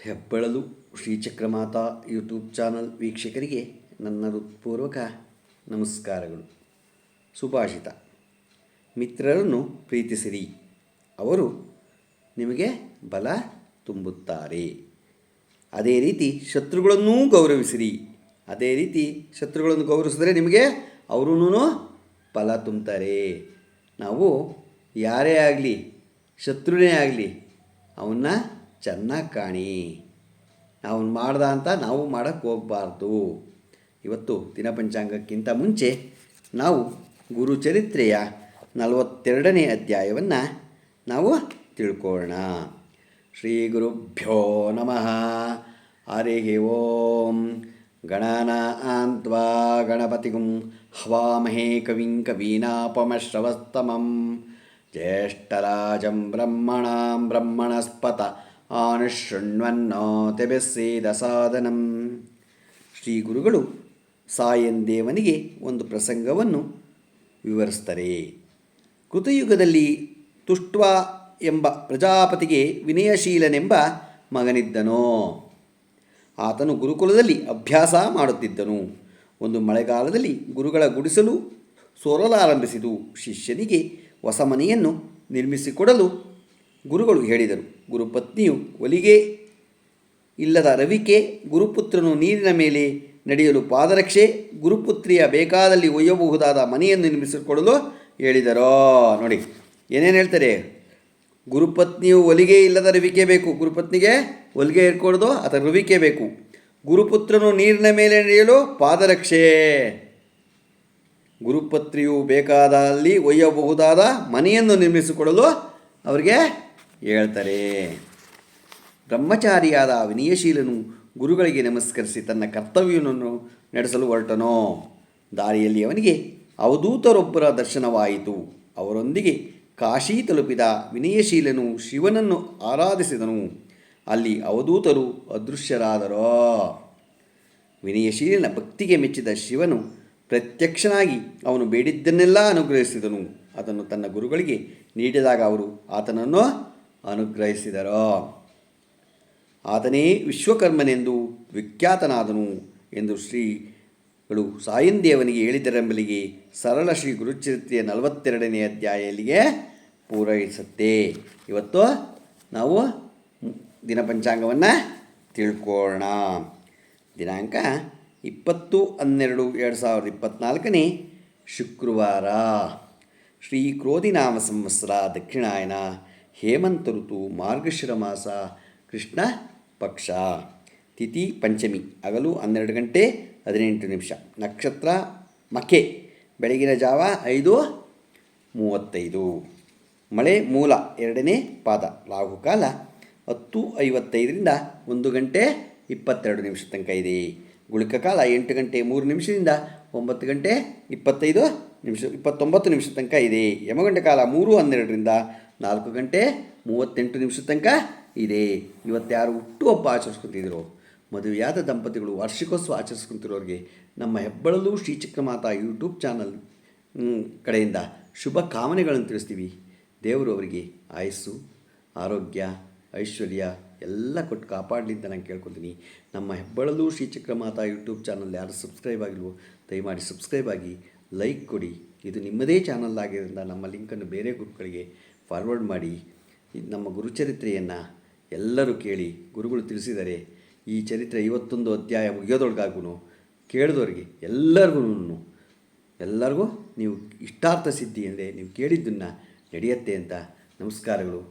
ಹೆಬ್ಬಳಲು ಶ್ರೀಚಕ್ರಮಾತಾ YouTube channel ವೀಕ್ಷಕರಿಗೆ ನನ್ನ ಹೃತ್ಪೂರ್ವಕ ನಮಸ್ಕಾರಗಳು. ಸುಭಾಷಿತ: ಮಿತ್ರರನ್ನು ಪ್ರೀತಿಸಿರಿ, ಅವರು ನಿಮಗೆ ಬಲ ತುಂಬುತ್ತಾರೆ. ಅದೇ ರೀತಿ ಶತ್ರುಗಳನ್ನೂ ಗೌರವಿಸಿರಿ, ಅದೇ ರೀತಿ ಶತ್ರುಗಳನ್ನು ಗೌರವಿಸಿದರೆ ನಿಮಗೆ ಅವರೂ ಫಲ ತುಂಬುತ್ತಾರೆ. ನಾವು ಯಾರೇ ಆಗಲಿ, ಶತ್ರುನೇ ಆಗಲಿ, ಅವನ್ನ ಚೆನ್ನಾಗಿ ಕಾಣಿ. ಅವನು ಮಾಡ್ದ ಅಂತ ನಾವು ಮಾಡೋಕ್ಕೆ ಹೋಗಬಾರ್ದು. ಇವತ್ತು ದಿನಪಂಚಾಂಗಕ್ಕಿಂತ ಮುಂಚೆ ನಾವು ಗುರುಚರಿತ್ರೆಯ 42ನೇ ಅಧ್ಯಾಯವನ್ನು ನಾವು ತಿಳ್ಕೊಳ್ಳೋಣ. ಶ್ರೀ ಗುರುಭ್ಯೋ ನಮಃ. ಹರಿ ಓಂ. ಗಣಾನಾಂ ತ್ವಾ ಗಣಪತಿಗುಂ ಹವಾಮಹೇ ಕವಿಂ ಕವೀನಾಪಮಶ್ರವಸ್ತಮಂ ಜ್ಯೇಷ್ಠರಾಜಂ ಬ್ರಹ್ಮಣಾಂ ಬ್ರಹ್ಮಣಸ್ಪತ ಆನುಶೃಣ್ವನ್ನೋತಿಭಿಸ್ಸೇದ ಸಾಧನಂ. ಶ್ರೀ ಗುರುಗಳು ಸಾಯಂದೇವನಿಗೆ ಒಂದು ಪ್ರಸಂಗವನ್ನು ವಿವರಿಸ್ತಾರೆ. ಕೃತಯುಗದಲ್ಲಿ ತುಷ್ಟ್ವ ಎಂಬ ಪ್ರಜಾಪತಿಗೆ ವಿನಯಶೀಲನೆಂಬ ಮಗನಿದ್ದನೋ. ಆತನು ಗುರುಕುಲದಲ್ಲಿ ಅಭ್ಯಾಸ ಮಾಡುತ್ತಿದ್ದನು. ಒಂದು ಮಳೆಗಾಲದಲ್ಲಿ ಗುರುಗಳ ಗುಡಿಸಲು ಸೋರಲಾರಂಭಿಸಿತು. ಶಿಷ್ಯನಿಗೆ ಹೊಸ ಮನೆಯನ್ನು ನಿರ್ಮಿಸಿಕೊಡಲು ಗುರುಗಳು ಹೇಳಿದರು. ಗುರುಪತ್ನಿಯು ಹೊಲಿಗೆ ಇಲ್ಲದ ರವಿಕೆ, ಗುರುಪುತ್ರನು ನೀರಿನ ಮೇಲೆ ನಡೆಯಲು ಪಾದರಕ್ಷೆ, ಗುರುಪುತ್ರಿಯ ಬೇಕಾದಲ್ಲಿ ಒಯ್ಯಬಹುದಾದ ಮನೆಯನ್ನು ನಿರ್ಮಿಸಿಕೊಡಲು ಹೇಳಿದರೋ. ನೋಡಿ ಏನೇನು ಹೇಳ್ತಾರೆ. ಗುರುಪತ್ನಿಯು ಹೊಲಿಗೆ ಇಲ್ಲದ ರವಿಕೆ ಬೇಕು, ಗುರುಪತ್ನಿಗೆ ಹೊಲಿಗೆ ಇರ್ಕೊಡೋದು ಅಥವಾ ರವಿಕೆ ಬೇಕು. ಗುರುಪುತ್ರನು ನೀರಿನ ಮೇಲೆ ನಡೆಯಲು ಪಾದರಕ್ಷೆ, ಗುರುಪತ್ನಿಯು ಬೇಕಾದಲ್ಲಿ ಒಯ್ಯಬಹುದಾದ ಮನೆಯನ್ನು ನಿರ್ಮಿಸಿಕೊಡಲು ಅವರಿಗೆ ಹೇಳ್ತಾರೆ. ಬ್ರಹ್ಮಚಾರಿಯಾದ ವಿನಯಶೀಲನು ಗುರುಗಳಿಗೆ ನಮಸ್ಕರಿಸಿ ತನ್ನ ಕರ್ತವ್ಯವನ್ನು ನಡೆಸಲು ಹೊರಟನೋ. ದಾರಿಯಲ್ಲಿ ಅವನಿಗೆ ಅವಧೂತರೊಬ್ಬರ ದರ್ಶನವಾಯಿತು. ಅವರೊಂದಿಗೆ ಕಾಶಿ ತಲುಪಿದ ವಿನಯಶೀಲನು ಶಿವನನ್ನು ಆರಾಧಿಸಿದನು. ಅಲ್ಲಿ ಅವಧೂತರು ಅದೃಶ್ಯರಾದರೋ. ವಿನಯಶೀಲನ ಭಕ್ತಿಗೆ ಮೆಚ್ಚಿದ ಶಿವನು ಪ್ರತ್ಯಕ್ಷನಾಗಿ ಅವನು ಬೇಡಿದ್ದನ್ನೆಲ್ಲ ಅನುಗ್ರಹಿಸಿದನು. ಅದನ್ನು ತನ್ನ ಗುರುಗಳಿಗೆ ನೀಡಿದಾಗ ಅವರು ಆತನನ್ನು ಅನುಗ್ರಹಿಸಿದರೋ. ಆತನೇ ವಿಶ್ವಕರ್ಮನೆಂದು ವಿಖ್ಯಾತನಾದನು ಎಂದು ಶ್ರೀಗಳು ಸಾಯಂದೇವನಿಗೆ ಹೇಳಿದರೆಂಬಲಿಗೆ ಸರಳ ಶ್ರೀ ಗುರುಚರಿತ್ರೆಯ 42ನೇ ಅಧ್ಯಾಯ ಇಲ್ಲಿಗೆ ಪೂರೈಸುತ್ತೆ. ಇವತ್ತು ನಾವು ದಿನಪಂಚಾಂಗವನ್ನು ತಿಳ್ಕೊಳ್ಳೋಣ. ದಿನಾಂಕ 20/12/2024 ಶುಕ್ರವಾರ. ಶ್ರೀ ಕ್ರೋಧಿನಾಮ ಸಂವತ್ಸರ, ದಕ್ಷಿಣಾಯನ, ಹೇಮಂತ ಋತು, ಮಾರ್ಗಶಿರ ಮಾಸ, ಕೃಷ್ಣ ಪಕ್ಷ, ತಿಥಿ ಪಂಚಮಿ, ಹಗಲು 12 ಗಂಟೆ 18 ನಿಮಿಷ, ನಕ್ಷತ್ರ ಮಕೆ, ಬೆಳಗಿನ ಜಾವ 5:35, ಮಳೆ ಮೂಲ 2ನೇ ಪಾದ, ರಾಹುಕಾಲ 10:55ರಿಂದ 1 ಗಂಟೆ 22 ನಿಮಿಷ ತನಕ ಇದೆ. ಗುಳಿಕ ಕಾಲ 8 ಗಂಟೆ 3 ನಿಮಿಷದಿಂದ 9 ಗಂಟೆ 29 ನಿಮಿಷ ತನಕ ಇದೆ. ಯಮಗಂಡ ಕಾಲ 3:12ರಿಂದ 4 ಗಂಟೆ 38 ನಿಮಿಷ ತನಕ ಇದೆ. ಇವತ್ತು ಯಾರು ಹುಟ್ಟುಹಬ್ಬ ಆಚರಿಸ್ಕೊತಿದ್ರು, ಮದುವೆಯಾದ ದಂಪತಿಗಳು ವಾರ್ಷಿಕೋತ್ಸವ ಆಚರಿಸ್ಕೊತಿರೋರಿಗೆ ನಮ್ಮ ಹೆಬ್ಬಳಲು ಶ್ರೀಚಕ್ರಮಾತಾ ಯೂಟ್ಯೂಬ್ ಚಾನಲ್ ಕಡೆಯಿಂದ ಶುಭ ಕಾಮನೆಗಳನ್ನು ತಿಳಿಸ್ತೀವಿ. ದೇವರು ಅವರಿಗೆ ಆಯಸ್ಸು, ಆರೋಗ್ಯ, ಐಶ್ವರ್ಯ ಎಲ್ಲ ಕೊಟ್ಟು ಕಾಪಾಡಲಿ ಅಂತ ನಾನು ಕೇಳ್ಕೊತೀನಿ. ನಮ್ಮ ಹೆಬ್ಬಳಲು ಶ್ರೀಚಕ್ರಮಾತಾ ಯೂಟ್ಯೂಬ್ ಚಾನಲ್ ಯಾರು ಸಬ್ಸ್ಕ್ರೈಬ್ ಆಗಿಲ್ವೋ ದಯಮಾಡಿ ಸಬ್ಸ್ಕ್ರೈಬ್ ಆಗಿ, ಲೈಕ್ ಕೊಡಿ. ಇದು ನಿಮ್ಮದೇ ಚಾನಲ್ ಆಗಿರೋದ್ರಿಂದ ನಮ್ಮ ಲಿಂಕನ್ನು ಬೇರೆ ಗ್ರೂಪ್ಗಳಿಗೆ ಫಾರ್ವರ್ಡ್ ಮಾಡಿ. ನಮ್ಮ ಗುರುಚರಿತ್ರೆಯನ್ನು ಎಲ್ಲರೂ ಕೇಳಿ. ಗುರುಗಳು ತಿಳಿಸಿದ್ದಾರೆ. ಈ ಚರಿತ್ರೆ 51 ಅಧ್ಯಾಯ ಮುಗಿಯೋದೊಳಗಾಗೂ ಕೇಳಿದವರಿಗೆ ಎಲ್ಲರಿಗೂ ನೀವು ಇಷ್ಟಾರ್ಥ ಸಿದ್ಧಿ ಅಂದರೆ ನೀವು ಕೇಳಿದ್ದನ್ನು ನಡೆಯುತ್ತೆ ಅಂತ. ನಮಸ್ಕಾರಗಳು.